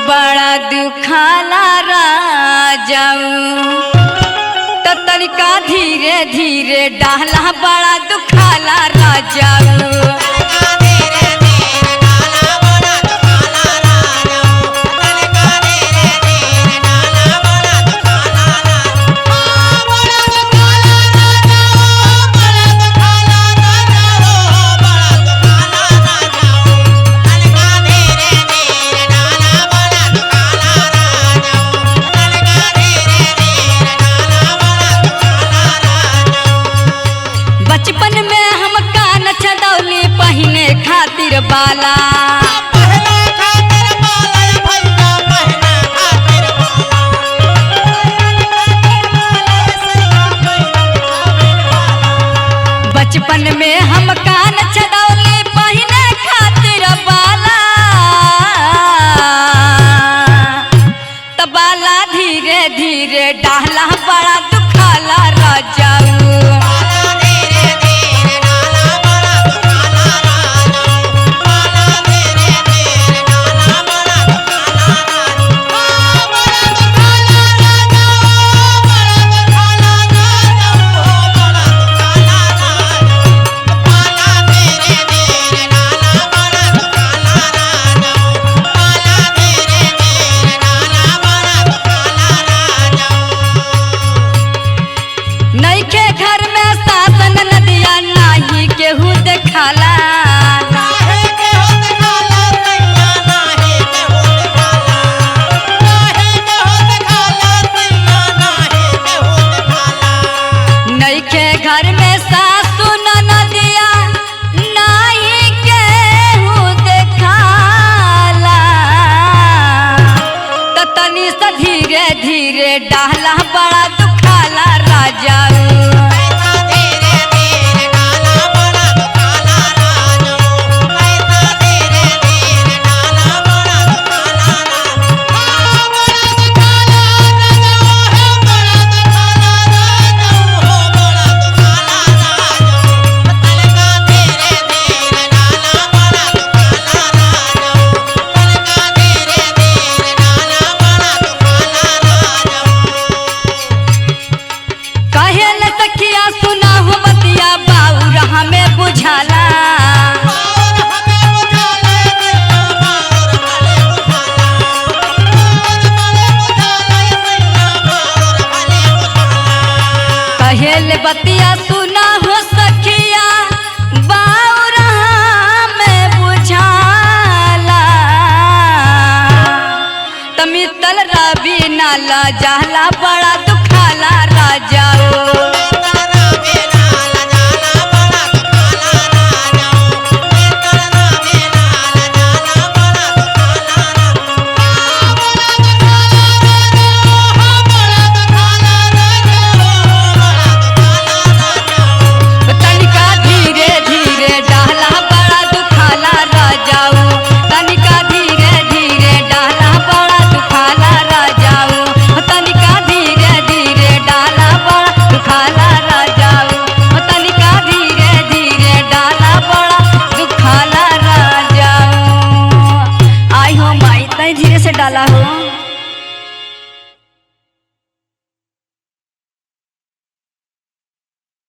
बड़ा दुखाला राजाऊ तो तनिका धीरे धीरे डाला बड़ा दुखाला राजाऊ। बचपन में हम कान छदौली पहिने खातिर बाला बचपन में हम कान छदौली पहिने खातिर बाला तबाला धीरे धीरे डाला बड़ा दुखाला राजाऊ। नइखे घर में सासन नदिया नाही केहू देखाला नइखे घर में सासन नदिया नाही केहू देखाला तो तनी से धीरे धीरे डाला बड़ा दुखाला राजाऊ। कहेले सखिया सुना हो बतिया बाउर हमें बुझाला कहेले बतिया सुना हो सखिया बाउर हमें बुझाला तमितल रवि नाला जाला बड़ा दुखाला राजाऊ। तनिका धीरे धीरे डाला बड़ा दुखाला राजाऊ तनिका धीरे धीरे डाला बड़ा दुखाला राजाऊ तनिका धीरे धीरे डाला बड़ा दुखाला राजाऊ तनिका धीरे धीरे डाला बड़ा दुखाला राजाऊ। आई हो माई तय धीरे से डाला हो।